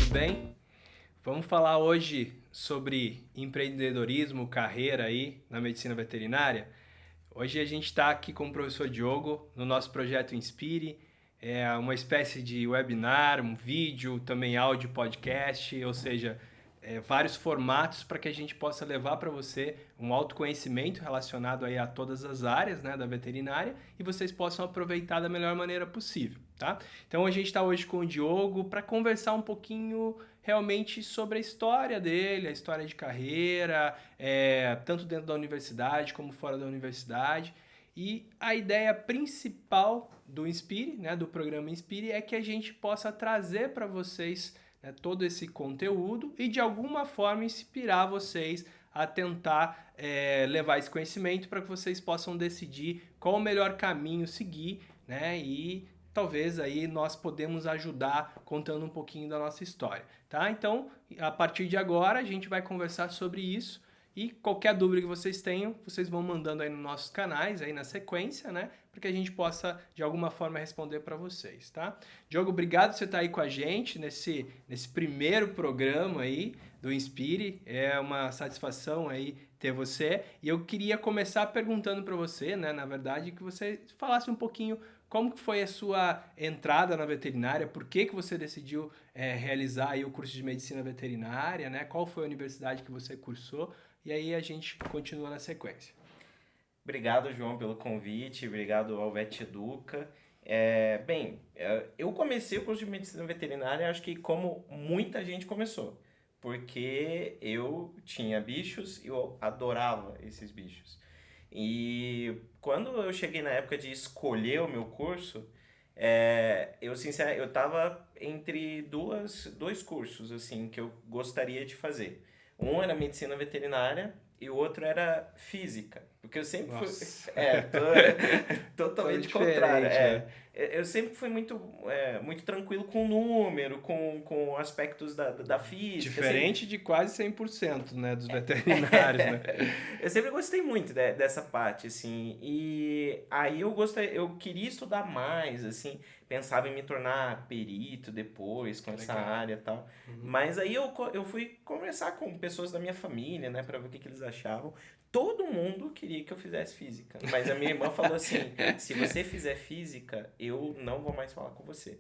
bem? Vamos falar hoje sobre empreendedorismo, carreira aí na medicina veterinária. Hoje a gente está aqui com o professor Diogo no nosso projeto Inspire, é uma espécie de webinar, um vídeo, também áudio, podcast, ou seja, vários formatos para que a gente possa levar para você um autoconhecimento relacionado aí a todas as áreas, né, da veterinária e vocês possam aproveitar da melhor maneira possível, tá? Então a gente está hoje com o Diogo para conversar um pouquinho realmente sobre a história dele, a história de carreira, tanto dentro da universidade como fora da universidade. E a ideia principal do Inspire, né, do programa Inspire, é que a gente possa trazer para vocês, né, todo esse conteúdo e de alguma forma inspirar vocês a tentar levar esse conhecimento para que vocês possam decidir qual o melhor caminho seguir, né, e talvez aí nós podemos ajudar contando um pouquinho da nossa história, tá? Então, a partir de agora a gente vai conversar sobre isso e qualquer dúvida que vocês tenham, vocês vão mandando aí nos nossos canais, aí na sequência, né? Para que a gente possa, de alguma forma, responder para vocês, tá? Diogo, obrigado por você estar aí com a gente nesse primeiro programa aí do Inspire. É uma satisfação aí ter você. E eu queria começar perguntando para você, né? Na verdade, que você falasse um pouquinho como que foi a sua entrada na veterinária, por que você decidiu realizar aí o curso de medicina veterinária, né? Qual foi a universidade que você cursou? E aí a gente continua na sequência. Obrigado, João, pelo convite. Obrigado ao Vet Educa. Eu comecei o curso de medicina veterinária, acho que como muita gente começou, porque eu tinha bichos e eu adorava esses bichos. E quando eu cheguei na época de escolher o meu curso, eu tava entre dois cursos assim que eu gostaria de fazer. Um era medicina veterinária e o outro era física. Porque eu sempre fui. Nossa, todo Totalmente contrário. diferente, né? Eu sempre fui muito tranquilo com o número, com aspectos da física. Diferente de quase 100%, né, dos veterinários, né? Eu sempre gostei muito dessa parte, assim. E aí eu queria estudar mais, assim. Pensava em me tornar perito depois com essa Legal. área e tal. Mas aí eu fui conversar com pessoas da minha família, né, pra ver o que eles achavam. Todo mundo queria que eu fizesse física. Mas a minha irmã falou assim: se você fizer física, eu não vou mais falar com você.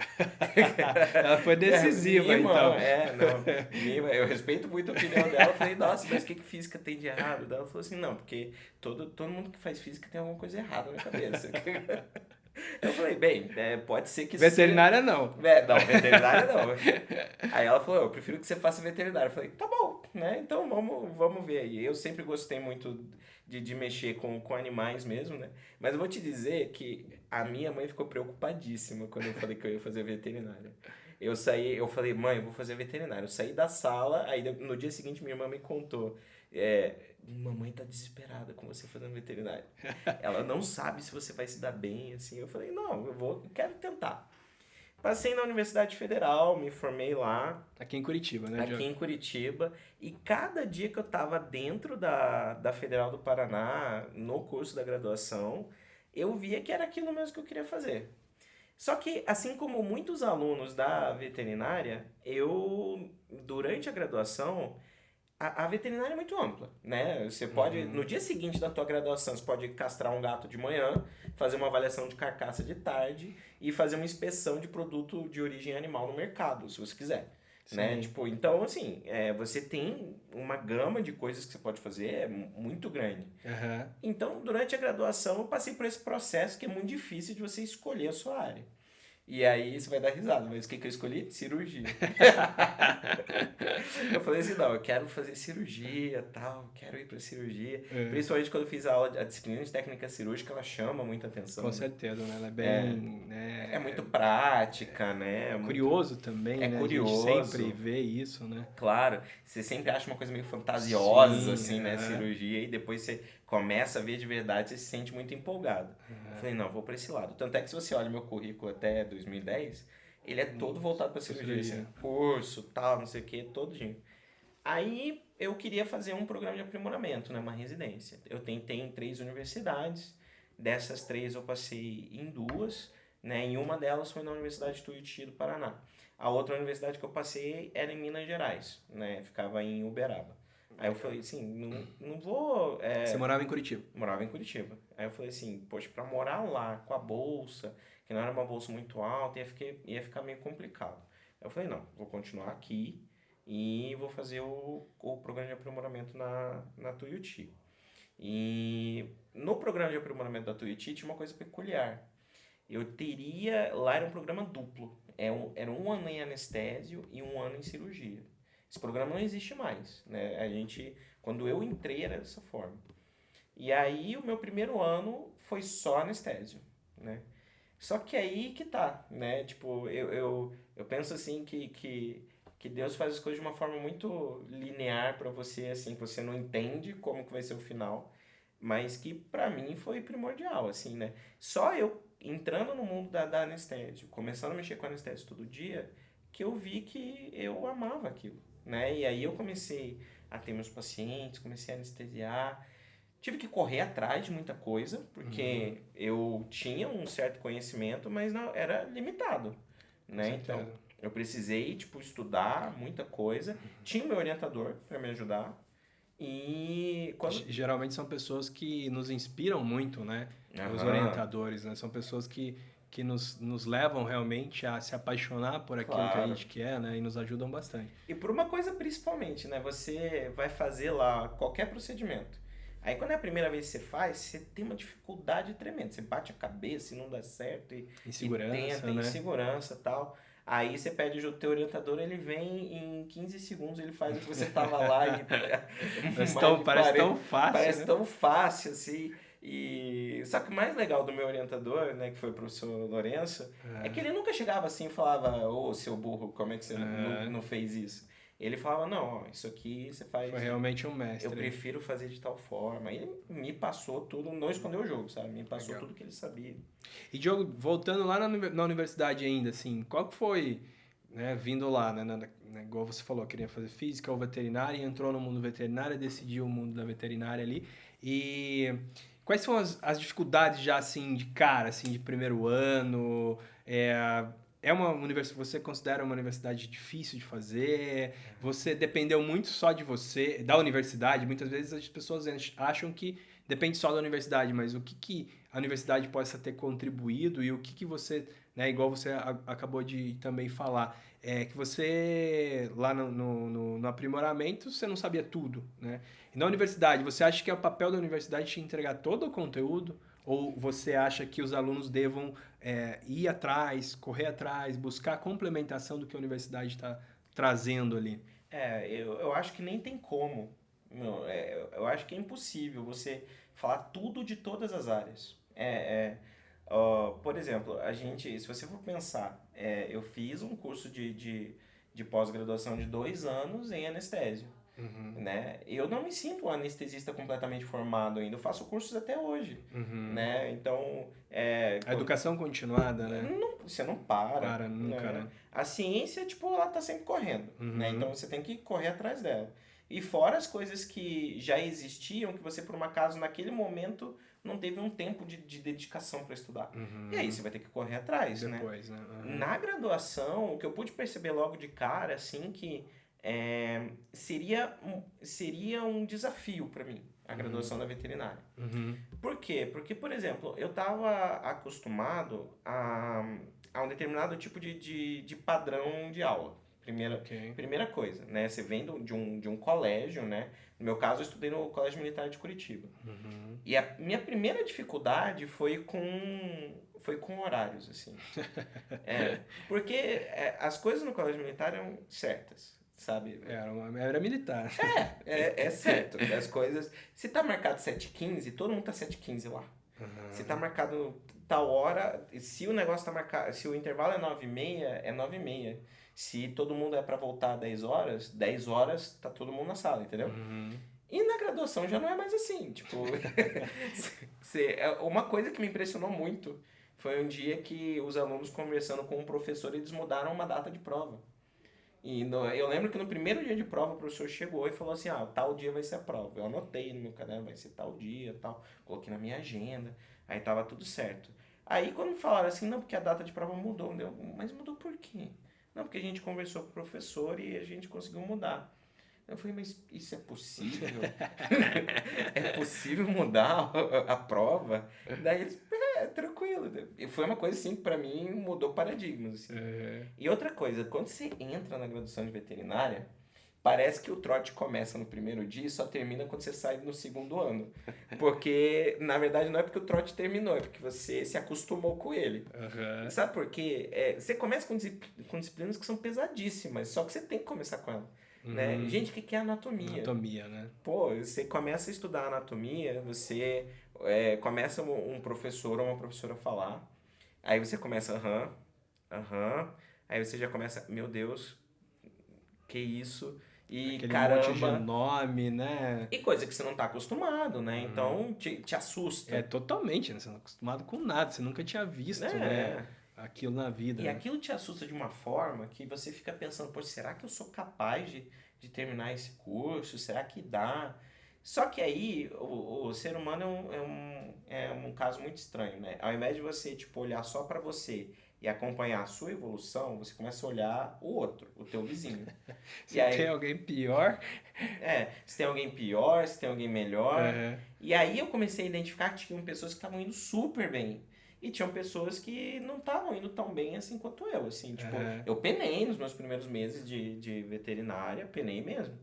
Ela foi decisiva, Minha irmã, então. não. Eu respeito muito a opinião dela. Eu falei, nossa, mas o que física tem de errado? Daí ela falou assim, não, porque todo mundo que faz física tem alguma coisa errada na cabeça. Eu falei, bem, pode ser que isso seja... Veterinária não. Não, veterinária não. Aí ela falou, eu prefiro que você faça veterinária. Eu falei, tá bom, né? Então vamos ver aí. Eu sempre gostei muito de mexer com animais mesmo, né? Mas eu vou te dizer que a minha mãe ficou preocupadíssima quando eu falei que eu ia fazer veterinária. Eu falei, mãe, eu vou fazer veterinária. Eu saí da sala, aí no dia seguinte minha irmã me contou. Mamãe tá desesperada com você fazendo veterinária. Ela não sabe se você vai se dar bem, assim. Eu falei, não, eu quero tentar. Passei na Universidade Federal, me formei lá, Aqui em Curitiba, né, aqui Diogo? em Curitiba, e cada dia que eu tava dentro da Federal do Paraná, no curso da graduação, eu via que era aquilo mesmo que eu queria fazer. Só que, assim como muitos alunos da veterinária, durante a graduação, a veterinária é muito ampla, né? Você pode, no dia seguinte da tua graduação, você pode castrar um gato de manhã, fazer uma avaliação de carcaça de tarde e fazer uma inspeção de produto de origem animal no mercado, se você quiser. Né? Sim. Tipo, então, assim, você tem uma gama de coisas que você pode fazer, muito grande. Aham. Então, durante a graduação, eu passei por esse processo que é muito difícil de você escolher a sua área. E aí você vai dar risada, mas o que eu escolhi? Cirurgia. Eu falei assim, não, eu quero fazer cirurgia, tal, quero ir pra cirurgia. É. Principalmente quando eu fiz a disciplina de técnica cirúrgica, ela chama muita atenção, Com né? certeza, né? Ela é bem, É né, muito prática, né? curioso também, É né? A gente sempre curioso. vê isso, né? Claro, você sempre acha uma coisa meio fantasiosa, Sim, assim, né, aham. cirurgia, e depois você começa a ver de verdade, você se sente muito empolgado. Eu falei, não, vou pra esse lado. Tanto é que se você olha meu currículo até 2010, ele é todo voltado pra cirurgia, assim, Cirurgia. curso, tal, não sei o que, todinho. Aí eu queria fazer um programa de aprimoramento, né, uma residência. Eu tentei em 3 universidades, dessas 3 eu passei em 2, né, e uma delas foi na Universidade de Tuiuti do Paraná. A outra universidade que eu passei era em Minas Gerais, né? Ficava em Uberaba. Aí eu falei assim, não vou... Você morava em Curitiba? Morava em Curitiba. Aí eu falei assim, poxa, pra morar lá com a bolsa, que não era uma bolsa muito alta, ia ficar meio complicado. Aí eu falei, não, vou continuar aqui e vou fazer o programa de aprimoramento na Tuiuti. E no programa de aprimoramento da Tuiuti tinha uma coisa peculiar. Lá era um programa duplo. Era um ano em anestésio e um ano em cirurgia. Esse programa não existe mais, né? Quando eu entrei era dessa forma. E aí o meu primeiro ano foi só anestésio, né? Só que aí que tá, né? Tipo, eu penso assim que Deus faz as coisas de uma forma muito linear pra você, assim, que você não entende como que vai ser o final, mas que pra mim foi primordial, assim, né? Só eu entrando no mundo da anestésio, começando a mexer com anestésio todo dia, que eu vi que eu amava aquilo, né? E aí eu comecei a ter meus pacientes, comecei a anestesiar, tive que correr atrás de muita coisa, porque eu tinha um certo conhecimento, mas não era limitado, Com né? Então, certeza. eu precisei, tipo, estudar muita coisa. Tinha o meu orientador para me ajudar. E quando... Geralmente são pessoas que nos inspiram muito, né? Os Aham, orientadores, né? São pessoas que nos levam realmente a se apaixonar por aquilo que a claro. gente quer, né? E nos ajudam bastante. E por uma coisa principalmente, né? Você vai fazer lá qualquer procedimento. Aí quando é a primeira vez que você faz, você tem uma dificuldade tremenda. Você bate a cabeça e não dá certo e tenta, Insegurança, né? insegurança e tal. Aí você pede o teu orientador, ele vem em 15 segundos, ele faz o que você tava lá e mais de Parece 40. tão fácil, Parece né? tão fácil assim. Só que o mais legal do meu orientador, né, que foi o professor Lourenço, é que ele nunca chegava assim e falava, ô seu burro, como é que você É, não fez isso? Ele falava, não, ó, isso aqui você foi faz realmente um eu mestre. prefiro fazer de tal forma. Ele me passou tudo, não escondeu o jogo, sabe? Me passou Legal. tudo que ele sabia. E Diogo, voltando lá na universidade ainda, assim, qual que foi, né, vindo lá, né, igual você falou, queria fazer física ou veterinária, entrou no mundo veterinário, decidiu o mundo da veterinária ali, e quais são as dificuldades já, assim, de cara, assim, de primeiro ano, é uma universidade, você considera uma universidade difícil de fazer, você dependeu muito só de você, da universidade, muitas vezes as pessoas acham que depende só da universidade, mas o que a universidade possa ter contribuído e o que você, né, igual você acabou de também falar, é que você lá no aprimoramento você não sabia tudo, né? E na universidade, você acha que é o papel da universidade te entregar todo o conteúdo? Ou você acha que os alunos devam ir atrás, correr atrás, buscar a complementação do que a universidade está trazendo ali? Eu acho que nem tem como. Não, eu acho que é impossível você falar tudo de todas as áreas. Por exemplo, se você for pensar, eu fiz um curso de pós-graduação de 2 anos em anestésio. Uhum, Né? Eu não me sinto um anestesista completamente formado ainda, eu faço cursos até hoje, uhum. né? Então, A educação continuada, né? você não para, Para nunca, né? né? A ciência, tipo, ela tá sempre correndo, né? Uhum, Então você tem que correr atrás dela. E fora as coisas que já existiam, que você, por um acaso, naquele momento, não teve um tempo de dedicação para estudar. E aí uhum. você vai ter que correr atrás, né? Depois, né? Uhum, Na graduação, o que eu pude perceber logo de cara, assim, que seria um desafio para mim, a uhum, graduação da veterinária. uhum. Por quê? Porque, por exemplo, eu estava acostumado a um determinado tipo de padrão de aula. Ok. Primeira coisa, né? Você vem de um colégio, né? No meu caso, eu estudei no Colégio Militar de Curitiba. Uhum. E a minha primeira dificuldade foi com horários, assim. Porque as coisas no Colégio Militar eram certas, sabe? Era militar. É certo. As coisas. Se tá marcado 7h15, todo mundo tá 7h15 lá. Se tá Uhum. marcado tal hora, se o negócio tá marcado, se o intervalo é 9h30, é 9h30. Se todo mundo é pra voltar às 10 horas, 10 horas tá todo mundo na sala, entendeu? Uhum. E na graduação já não é mais assim, tipo, uma coisa que me impressionou muito foi um dia que os alunos conversando com o professor, eles mudaram uma data de prova. Eu lembro que no primeiro dia de prova o professor chegou e falou assim, tal dia vai ser a prova. Eu anotei no meu caderno, vai ser tal dia, tal, coloquei na minha agenda, aí tava tudo certo. Aí quando falaram assim, não, porque a data de prova mudou, mas mudou por quê? Não, porque a gente conversou com o professor e a gente conseguiu mudar. Eu falei, mas isso é possível? É possível mudar a prova? Daí eles, tranquilo. E foi uma coisa assim que pra mim mudou paradigmas, assim. É. E outra coisa, quando você entra na graduação de veterinária, parece que o trote começa no primeiro dia e só termina quando você sai no segundo ano. Porque, na verdade, não é porque o trote terminou, é porque você se acostumou com ele. Aham. Sabe por quê? Você começa com disciplinas que são pesadíssimas, só que você tem que começar com ela. Né? Uhum. Gente, o que que é anatomia? Anatomia, né? Pô, você começa a estudar anatomia, você começa um professor ou uma professora a falar, aí você começa, aham, aham, aí você já começa, meu Deus, que isso? E Aquele monte de caramba, nome, né? e coisa que você não tá acostumado, né? Uhum. Então te É assusta, totalmente, né? Você não é acostumado com nada, você nunca tinha visto, né? né? Aquilo na vida, E né? aquilo te assusta de uma forma que você fica pensando, pô, será que eu sou capaz de terminar esse curso? Será que dá? Só que aí o ser humano é um caso muito estranho, né? Ao invés de você, tipo, olhar só pra você e acompanhar a sua evolução, você começa a olhar o outro, o teu vizinho. E Se tem aí, alguém pior, se tem alguém pior, se tem alguém melhor. é, E aí eu comecei a identificar que tinham pessoas que estavam indo super bem. E tinham pessoas que não estavam indo tão bem assim quanto eu, assim, tipo, é, eu penei nos meus primeiros meses de veterinária, penei mesmo.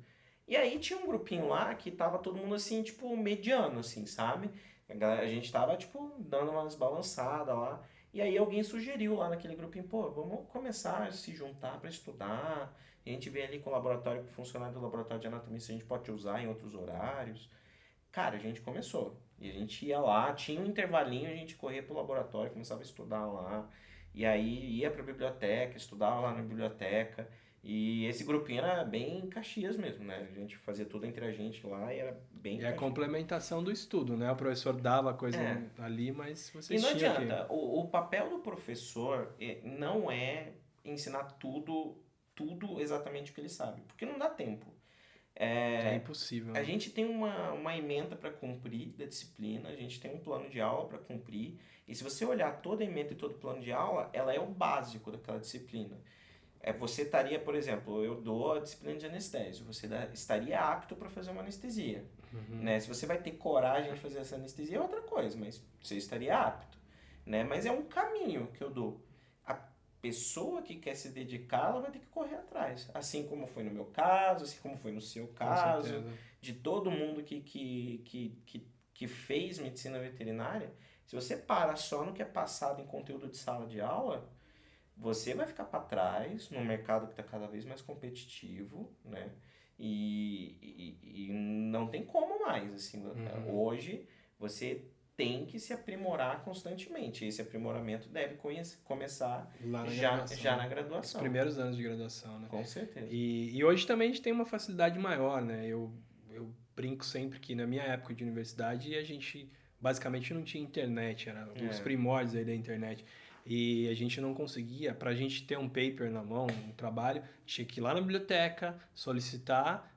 E aí tinha um grupinho lá que tava todo mundo assim, tipo, mediano, assim, sabe? A gente tava, tipo, dando umas balançadas lá. E aí alguém sugeriu lá naquele grupinho, pô, vamos começar a se juntar para estudar. A gente vê ali com o laboratório, com o funcionário do laboratório de anatomia, se a gente pode usar em outros horários. Cara, a gente começou. E a gente ia lá, tinha um intervalinho, a gente corria pro laboratório, começava a estudar lá. E aí ia pra biblioteca, estudava lá na biblioteca. E esse grupinho era bem Caxias mesmo, né? A gente fazia tudo entre a gente lá e era bem e a Caxias. complementação do estudo, né? O professor dava a coisa É. ali, mas E vocês não tinham que. adianta, o papel do professor não é ensinar tudo exatamente o que ele sabe, porque não dá tempo. É É, impossível, a né? gente tem uma ementa para cumprir da disciplina, a gente tem um plano de aula para cumprir, e se você olhar toda a ementa e todo o plano de aula, ela é o básico daquela disciplina. Você estaria, por exemplo, eu dou a disciplina de anestésio, você estaria apto para fazer uma anestesia. Uhum. Né? Se você vai ter coragem de fazer essa anestesia é outra coisa, mas você estaria apto. Né? Mas é um caminho que eu dou. A pessoa que quer se dedicar, ela vai ter que correr atrás. Assim como foi no meu caso, assim como foi no seu Com caso, certeza. de todo mundo que fez medicina veterinária. Se você para só no que é passado em conteúdo de sala de aula, você vai ficar para trás num mercado que está cada vez mais competitivo, né? E não tem como mais, assim, Uhum. hoje você tem que se aprimorar constantemente. Esse aprimoramento deve começar Lá na já graduação. na Os graduação, primeiros anos de graduação, né? com certeza. E hoje também a gente tem uma facilidade maior, né? Eu brinco sempre que na minha época de universidade a gente basicamente não tinha internet, era os É. primórdios aí da internet. E a gente não conseguia, para a gente ter um paper na mão, um trabalho, tinha que ir lá na biblioteca, solicitar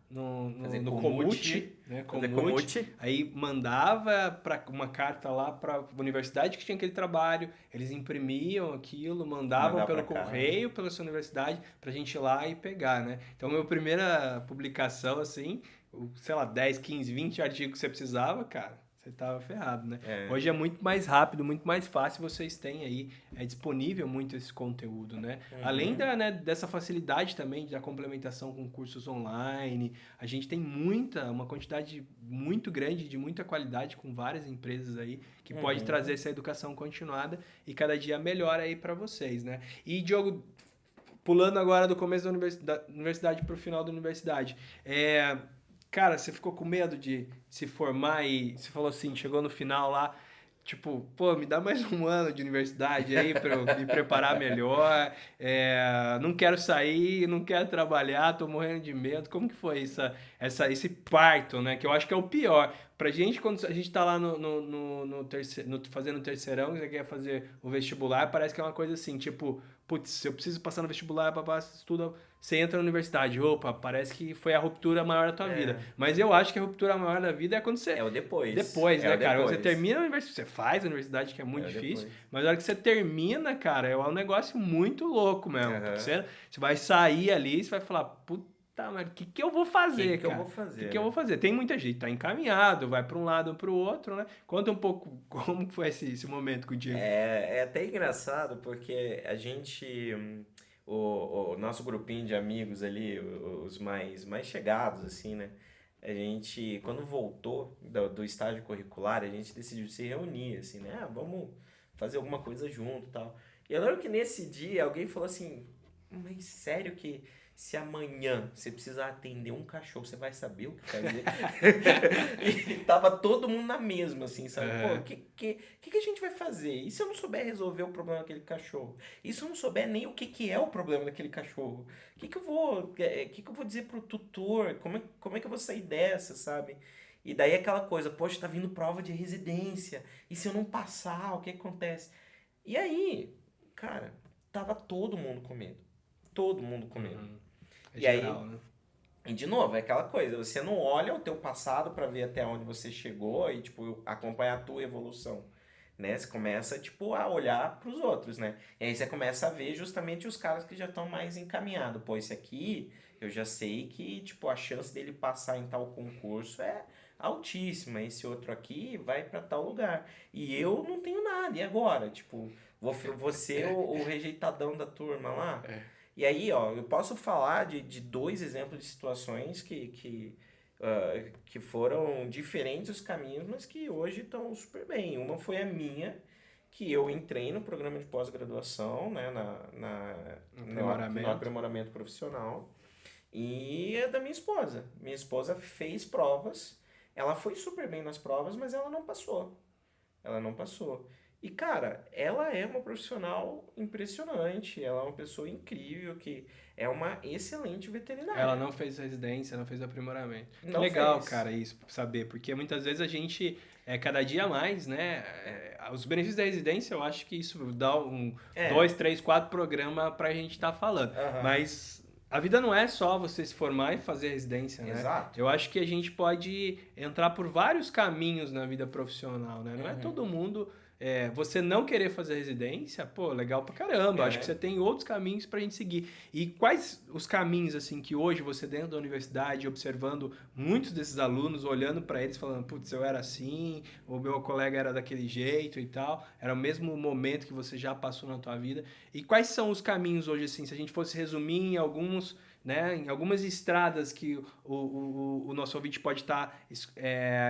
Fazer no comute, Comute, né? fazer Comute, comute. aí mandava para uma carta lá para a universidade que tinha aquele trabalho, eles imprimiam aquilo, mandavam Mandar pelo para casa. correio, pela sua universidade, pra gente ir lá e pegar, né? Então, minha primeira publicação, assim, sei lá, 10, 15, 20 artigos que você precisava, cara, você tava ferrado, né? É. Hoje é muito mais rápido, muito mais fácil, vocês têm aí, é disponível muito esse conteúdo, né? Além Uhum. dessa facilidade também da complementação com cursos online, a gente tem uma quantidade muito grande, de muita qualidade, com várias empresas aí, que pode trazer Uhum. essa educação continuada e cada dia melhor aí para vocês, né? E, Diogo, pulando agora do começo da universidade para o final da universidade, cara, você ficou com medo de se formar e você falou assim, chegou no final lá, tipo, pô, me dá mais um ano de universidade aí para eu me preparar melhor, não quero sair, não quero trabalhar, tô morrendo de medo. Como que foi esse parto, né? Que eu acho que é o pior. pra gente, quando a gente tá lá fazendo terceirão, você quer fazer o vestibular, parece que é uma coisa assim, tipo, putz, se eu preciso passar no vestibular, papá, estuda, você entra na universidade, opa, parece que foi a ruptura maior da tua vida. É, Mas eu acho que a ruptura maior da vida é quando é você... o depois. Depois, É né, o cara? Você depois. termina a universidade, você faz a universidade, que é É muito o difícil, depois. mas na hora que você termina, cara, é um negócio muito louco mesmo. Porque Aham. você vai sair ali e você vai falar, puta, mas o que que eu vou O fazer, que eu vou cara? O que fazer, que eu né? vou fazer? Tem muita gente, tá encaminhado, vai para um lado ou para o outro, né? Conta um pouco como foi esse momento contigo. É até engraçado porque a gente, o nosso grupinho de amigos ali, os mais chegados, assim, né? A gente, quando voltou do estágio curricular, a gente decidiu se reunir, assim, né? Ah, vamos fazer alguma coisa junto e tal. E eu lembro que nesse dia alguém falou assim, mas sério que se amanhã você precisar atender um cachorro, você vai saber o que fazer? E tava todo mundo na mesma, assim, sabe? Pô, o É, que a gente vai fazer? E se eu não souber resolver o problema daquele cachorro? E se eu não souber nem o que é o problema daquele cachorro? Que eu vou dizer pro tutor? Como é que eu vou sair dessa, sabe? E daí aquela coisa, poxa, tá vindo prova de residência. E se eu não passar, o que acontece? E aí, cara, tava todo mundo com medo. Todo mundo com medo. uhum. É E aí, geral, né? e de novo, é aquela coisa, você não olha o teu passado para ver até onde você chegou e, tipo, acompanhar a tua evolução, né? Você começa, tipo, a olhar para os outros, né? E aí você começa a ver justamente os caras que já estão mais encaminhados. Pô, esse aqui, eu já sei que, tipo, a chance dele passar em tal concurso é altíssima. Esse outro aqui vai para tal lugar. E eu não tenho nada. E agora? Tipo, vou ser o rejeitadão da turma lá? E aí, ó, eu posso falar de dois exemplos de situações que foram diferentes os caminhos, mas que hoje estão super bem. Uma foi a minha, que eu entrei no programa de pós-graduação, né, Um no aprimoramento. aprimoramento profissional, e a da minha esposa. Minha esposa fez provas, ela foi super bem nas provas, mas ela não passou. Ela não passou. E, cara, ela é uma profissional impressionante. Ela é uma pessoa incrível que é uma excelente Ela veterinária. não fez residência, não fez aprimoramento. Que Não legal, fez. cara, isso, saber, porque muitas vezes a gente, cada dia mais, né, os benefícios da residência, eu acho que isso dá É. dois, três, quatro programas pra gente estar falando. Aham. Mas a vida não é só você se formar e fazer residência, né? Exato. Eu acho que a gente pode entrar por vários caminhos na vida profissional, né? Não é Uhum. todo mundo. Você não querer fazer residência, pô, legal pra caramba. Acho que É. você tem outros caminhos pra gente seguir. E quais os caminhos, assim, que hoje você dentro da universidade, observando muitos desses alunos, olhando para eles, falando, putz, eu era assim, o meu colega era daquele jeito e tal, era o mesmo momento que você já passou na tua vida. E quais são os caminhos hoje, assim, se a gente fosse resumir em alguns, né, em algumas estradas que o nosso ouvinte pode estar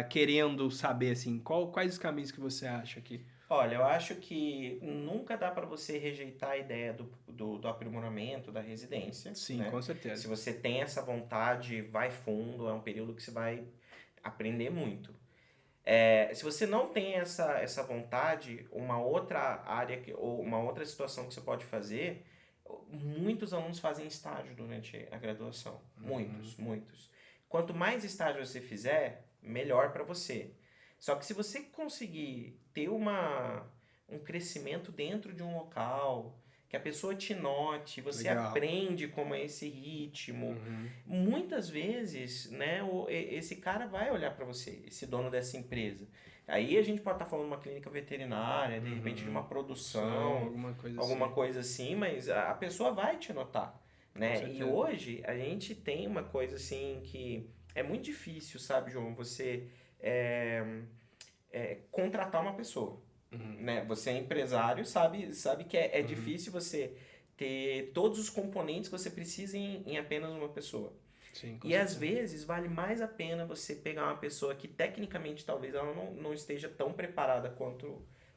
querendo saber, assim, quais os caminhos que você acha aqui? Olha, eu acho que nunca dá para você rejeitar a ideia do aprimoramento, da residência, Sim, né? com Se certeza. você tem essa vontade, vai fundo, é um período que você vai aprender muito. Se você não tem essa vontade, uma outra área ou uma outra situação que você pode fazer, muitos alunos fazem estágio durante a graduação. Uhum. Muitos, muitos. Quanto mais estágio você fizer, melhor para você. Só que se você conseguir ter um crescimento dentro de um local, que a pessoa te note, você Legal. aprende como é esse ritmo, Uhum. muitas vezes, né, esse cara vai olhar para você, esse dono dessa empresa. Aí a gente pode estar falando de uma clínica veterinária, de repente de Uhum. uma São produção, alguma coisa alguma assim. coisa assim, mas a pessoa vai te notar, Com né? E certeza. hoje a gente tem uma coisa assim que é muito difícil, sabe, João, você é, contratar uma pessoa, Uhum. né? Você é empresário, sabe que é Uhum. difícil você ter todos os componentes que você precisa em apenas uma pessoa. Sim, com E às certeza. vezes vale mais a pena você pegar uma pessoa que tecnicamente talvez ela não esteja tão preparada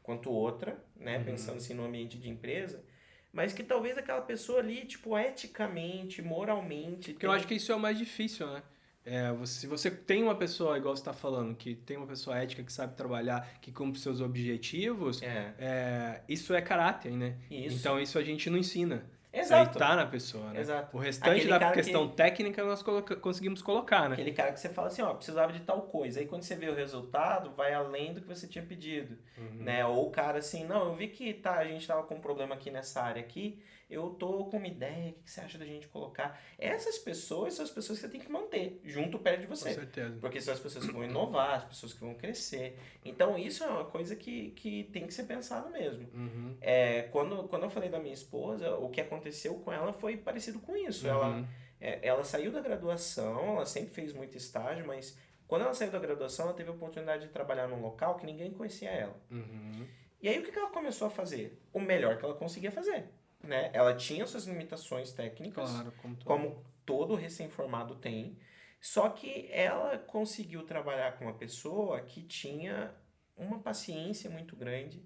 quanto outra, né? Pensando Uhum. assim no ambiente de empresa, mas que talvez aquela pessoa ali, tipo, eticamente, moralmente, Porque eu acho tem. que isso é o mais difícil, né? Se você tem uma pessoa, igual você está falando, que tem uma pessoa ética que sabe trabalhar, que cumpre seus objetivos, É, isso é caráter, né? isso. Então isso a gente não ensina. Isso aí Exato. tá na pessoa, né? Exato. O restante Aquele da cara questão técnica nós conseguimos colocar, né? Aquele cara que você fala assim, ó, precisava de tal coisa. Aí quando você vê o resultado, vai além do que você tinha pedido, né? Ou o cara assim, não, eu vi que tá, a gente tava com um problema aqui nessa área aqui, eu tô com uma ideia, o que você acha da gente colocar? Essas pessoas são as pessoas que você tem que manter junto perto de Com você. certeza. Porque são as pessoas que vão inovar, as pessoas que vão crescer. Então isso é uma coisa que tem que ser pensado mesmo. Uhum. Quando eu falei da minha esposa, o que aconteceu com ela foi parecido com isso. Uhum. Ela saiu da graduação, ela sempre fez muito estágio, mas quando ela saiu da graduação, ela teve a oportunidade de trabalhar num local que ninguém conhecia ela. Uhum. E aí o que ela começou a fazer? O melhor que ela conseguia fazer, né? Ela tinha suas limitações técnicas, Claro, como todo. como todo recém-formado tem, só que ela conseguiu trabalhar com uma pessoa que tinha uma paciência muito grande,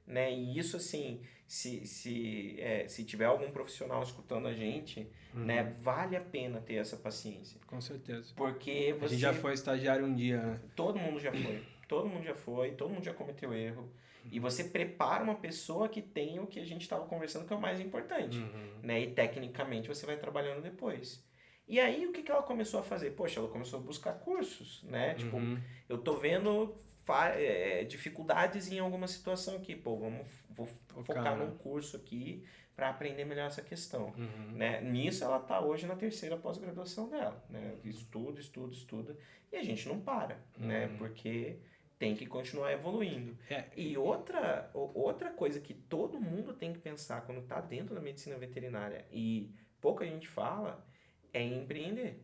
né? E isso, assim, se tiver algum profissional escutando a gente, né, vale a pena ter essa paciência. Com certeza. Porque A gente já foi estagiário um dia, né? Todo mundo já foi. Todo mundo já foi, todo mundo já cometeu erro. E você prepara uma pessoa que tem o que a gente estava conversando que é o mais importante, né? E tecnicamente você vai trabalhando depois. E aí o que ela começou a fazer? Poxa, ela começou a buscar cursos, né? Tipo, eu tô vendo dificuldades em alguma situação aqui. Pô, vou focar num curso aqui para aprender melhor essa questão, né? Nisso ela tá hoje na terceira pós-graduação dela, né? Estuda, e a gente não para, né? Porque tem que continuar evoluindo. E outra coisa que todo mundo tem que pensar quando tá dentro da medicina veterinária e pouca gente fala é em empreender.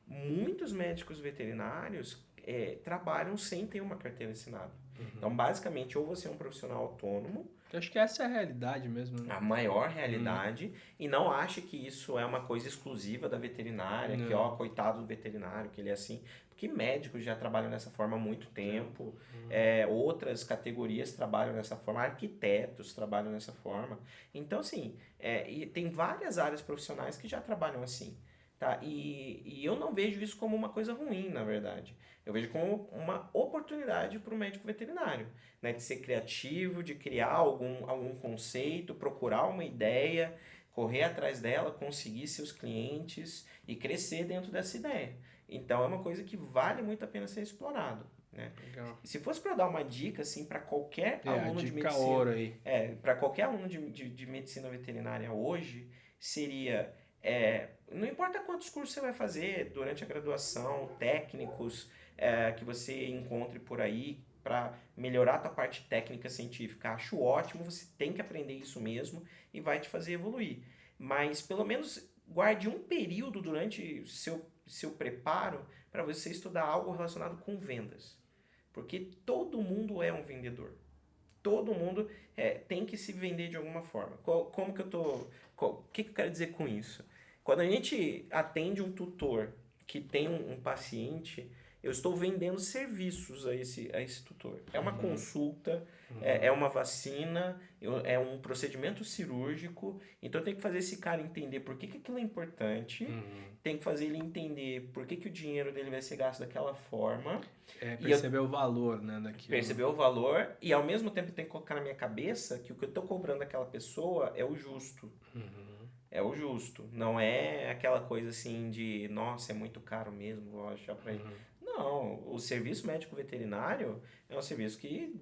Muitos médicos veterinários trabalham sem ter uma carteira assinada. Então, basicamente, ou você é um profissional autônomo, Eu acho que essa é a realidade mesmo, né? a maior realidade, e não ache que isso é uma coisa exclusiva da veterinária, que ó, coitado do veterinário, que ele é assim, porque médicos já trabalham dessa forma há muito tempo, outras categorias trabalham dessa forma, arquitetos trabalham dessa forma, então assim, e tem várias áreas profissionais que já trabalham assim, tá? E eu não vejo isso como uma coisa ruim, na verdade. Eu vejo como uma oportunidade para o médico veterinário, né? De ser criativo, de criar algum conceito, procurar uma ideia, correr atrás dela, conseguir seus clientes e crescer dentro dessa ideia. Então é uma coisa que vale muito a pena ser explorado, né? Legal. Se fosse para dar uma dica assim para qualquer aluno a de dica medicina, ouro aí. para qualquer aluno de medicina veterinária hoje, seria não importa quantos cursos você vai fazer durante a graduação, técnicos que você encontre por aí para melhorar a tua parte técnica científica. Acho ótimo, você tem que aprender isso mesmo e vai te fazer evoluir. Mas pelo menos guarde um período durante seu preparo para você estudar algo relacionado com vendas. Porque todo mundo é um vendedor. Todo mundo tem que se vender de alguma forma. Como que eu tô... O que eu quero dizer com isso? Quando a gente atende um tutor que tem um paciente, eu estou vendendo serviços a esse tutor. É uma consulta, é uma vacina, é um procedimento cirúrgico. Então eu tenho que fazer esse cara entender por que aquilo é importante, tem que fazer ele entender por que o dinheiro dele vai ser gasto daquela forma. Perceber o valor, né, daquilo. Perceber o valor e ao mesmo tempo tem que colocar na minha cabeça que o que eu estou cobrando daquela pessoa é o justo. É o justo. Não é aquela coisa assim de, nossa, é muito caro mesmo, vou achar pra ele. Não, o serviço médico veterinário é um serviço que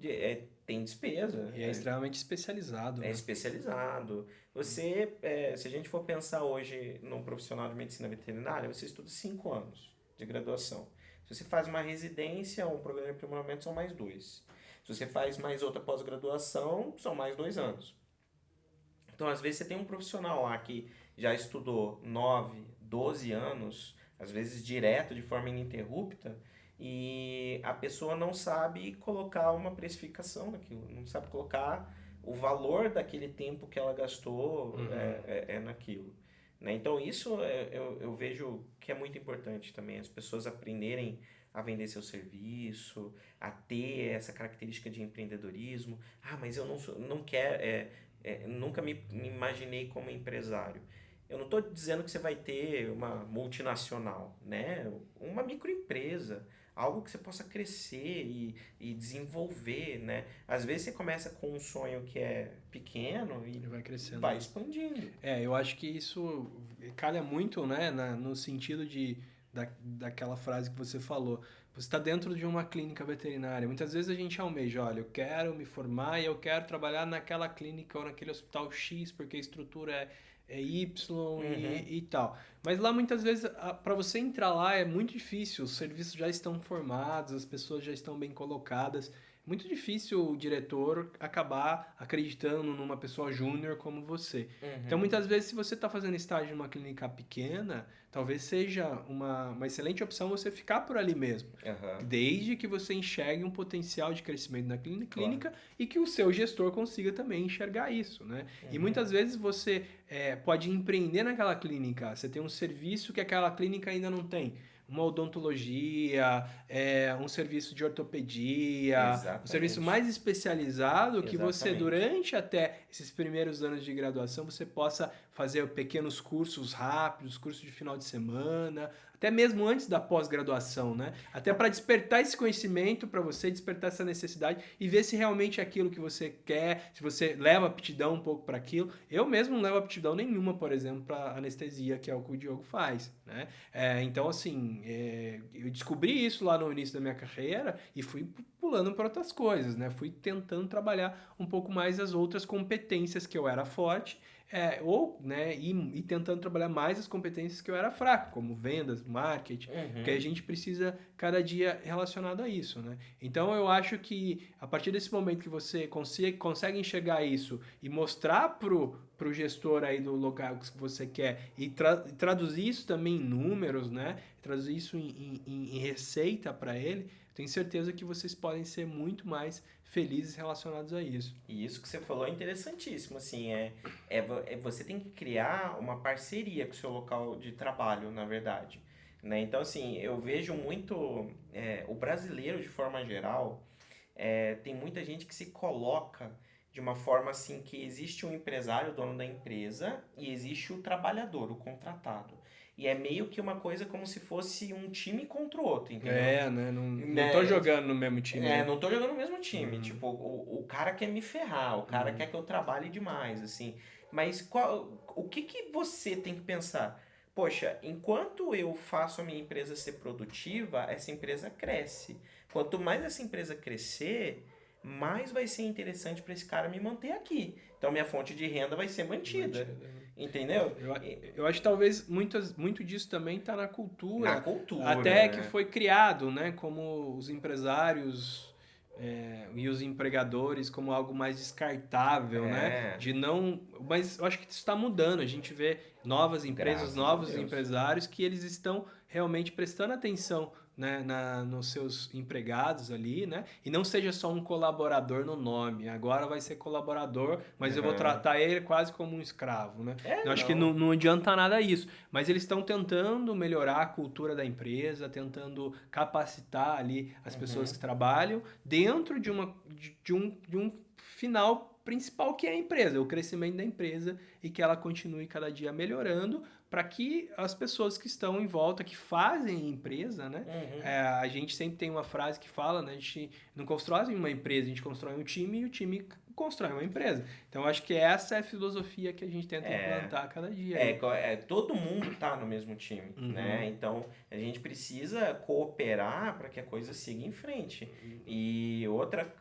tem despesa. E é extremamente especializado. É especializado. Você, se a gente for pensar hoje num profissional de medicina veterinária, você estuda 5 anos de graduação. Se você faz uma residência ou um programa de aprimoramento, são mais 2. Se você faz mais outra pós-graduação, são mais 2 anos. Então, às vezes, você tem um profissional lá que já estudou 9, 12 anos, às vezes direto, de forma ininterrupta, e a pessoa não sabe colocar uma precificação naquilo, não sabe colocar o valor daquele tempo que ela gastou naquilo. Né? Então, isso eu vejo que é muito importante também, as pessoas aprenderem a vender seu serviço, a ter essa característica de empreendedorismo. Ah, mas eu não quero... nunca me imaginei como empresário. Eu não estou dizendo que você vai ter uma multinacional, né? Uma microempresa. algo que você possa crescer e desenvolver, né? Às vezes você começa com um sonho que é pequeno e Ele vai crescendo. vai expandindo. Eu acho que isso calha muito, né, no sentido daquela frase que você falou. Você está dentro de uma clínica veterinária. Muitas vezes a gente almeja, olha, eu quero me formar e eu quero trabalhar naquela clínica ou naquele hospital X, porque a estrutura é Y e tal. Mas lá muitas vezes, para você entrar lá é muito difícil, os serviços já estão formados, as pessoas já estão bem colocadas. Muito difícil o diretor acabar acreditando numa pessoa júnior como você. Então, muitas vezes, se você está fazendo estágio numa clínica pequena, talvez seja uma excelente opção você ficar por ali mesmo. Desde que você enxergue um potencial de crescimento na clínica e que o seu gestor consiga também enxergar isso, né? E muitas vezes você pode empreender naquela clínica. Você tem um serviço que aquela clínica ainda não tem. Uma odontologia, um serviço de ortopedia, Exatamente. um serviço mais especializado que você, Exatamente. durante até esses primeiros anos de graduação, você possa fazer pequenos cursos rápidos, cursos de final de semana, até mesmo antes da pós-graduação, né? Até para despertar esse conhecimento para você, despertar essa necessidade e ver se realmente é aquilo que você quer, se você leva aptidão um pouco para aquilo. Eu mesmo não levo aptidão nenhuma, por exemplo, para anestesia, que é o que o Diogo faz, né? Então, assim, eu descobri isso lá no início da minha carreira e fui pulando para outras coisas, né? Fui tentando trabalhar um pouco mais as outras competências que eu era forte, e tentando trabalhar mais as competências que eu era fraco, como vendas, marketing, que a gente precisa cada dia relacionado a isso, né? Então eu acho que a partir desse momento que você consegue enxergar isso e mostrar pro gestor aí do local que você quer e traduzir isso também em números, né? Traduzir isso em receita para ele, tenho certeza que vocês podem ser muito mais felizes relacionados a isso. E isso que você falou é interessantíssimo, assim, você tem que criar uma parceria com o seu local de trabalho, na verdade, né? Então, assim, eu vejo muito, o brasileiro, de forma geral, tem muita gente que se coloca de uma forma, assim, que existe um empresário, o dono da empresa, e existe o trabalhador, o contratado. E é meio que uma coisa como se fosse um time contra o outro, entendeu? Né? Não tô jogando no mesmo time. Não tô jogando no mesmo time. Tipo, o cara quer me ferrar, o cara quer que eu trabalhe demais, assim. Mas o que você tem que pensar? Poxa, enquanto eu faço a minha empresa ser produtiva, essa empresa cresce. Quanto mais essa empresa crescer, mais vai ser interessante para esse cara me manter aqui. Então, minha fonte de renda vai ser mantida. Entendeu? Eu acho que talvez muito disso também está na cultura. Na cultura. Até que foi criado, né? Como os empresários e os empregadores como algo mais descartável, né? Mas eu acho que isso está mudando. A gente vê novas empresas, novos empresários que eles estão realmente prestando atenção, né, nos seus empregados ali, né? E não seja só um colaborador no nome. Agora vai ser colaborador, mas eu vou tratar ele quase como um escravo, né? Eu acho que não adianta nada isso. Mas eles estão tentando melhorar a cultura da empresa, tentando capacitar ali as pessoas que trabalham dentro de um final principal que é a empresa, o crescimento da empresa e que ela continue cada dia melhorando para que as pessoas que estão em volta, que fazem a empresa, né? A gente sempre tem uma frase que fala, né? A gente não constrói uma empresa, a gente constrói um time e o time constrói uma empresa. Então, acho que essa é a filosofia que a gente tenta implantar cada dia. Todo mundo tá no mesmo time, né? Então, a gente precisa cooperar para que a coisa siga em frente. E outra,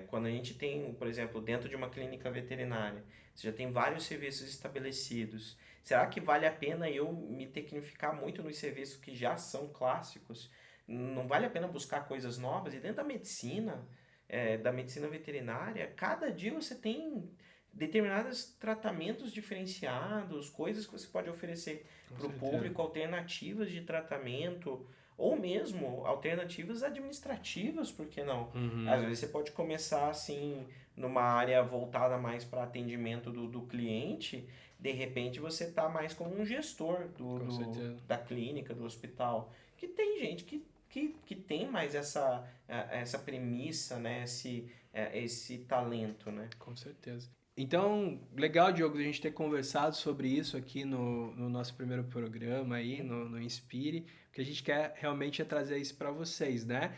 quando a gente tem, por exemplo, dentro de uma clínica veterinária, você já tem vários serviços estabelecidos. Será que vale a pena eu me tecnificar muito nos serviços que já são clássicos? Não vale a pena buscar coisas novas? E dentro da medicina veterinária, cada dia você tem determinados tratamentos diferenciados, coisas que você pode oferecer para o público, alternativas de tratamento, ou mesmo alternativas administrativas, por que não? Às vezes você pode começar assim, numa área voltada mais para atendimento do cliente, de repente você tá mais como um gestor da clínica, do hospital, que tem gente que tem mais essa premissa, né? Esse talento, né? Com certeza. Então, legal, Diogo, a gente ter conversado sobre isso aqui no nosso primeiro programa aí, no Inspire. O que a gente quer realmente é trazer isso para vocês, né?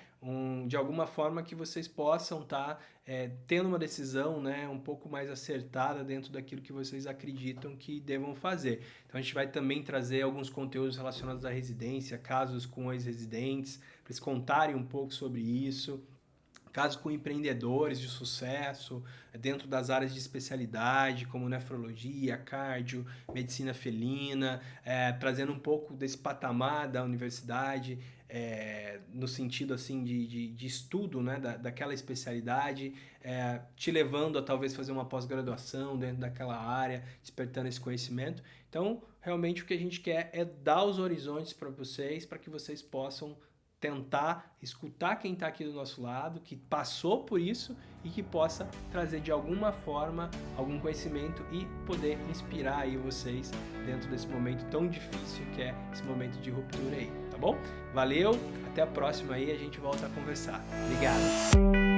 De alguma forma que vocês possam estar tendo uma decisão, né, um pouco mais acertada dentro daquilo que vocês acreditam que devam fazer. Então, a gente vai também trazer alguns conteúdos relacionados à residência, casos com ex-residentes, para eles contarem um pouco sobre isso. Casos com empreendedores de sucesso dentro das áreas de especialidade, como nefrologia, cardio, medicina felina, trazendo um pouco desse patamar da universidade, no sentido assim de estudo, né, daquela especialidade, te levando a talvez fazer uma pós-graduação dentro daquela área, despertando esse conhecimento. Então, realmente o que a gente quer é dar os horizontes para vocês, para que vocês possam tentar escutar quem está aqui do nosso lado, que passou por isso e que possa trazer de alguma forma algum conhecimento e poder inspirar aí vocês dentro desse momento tão difícil que é esse momento de ruptura aí, tá bom? Valeu, até a próxima aí, a gente volta a conversar. Obrigado!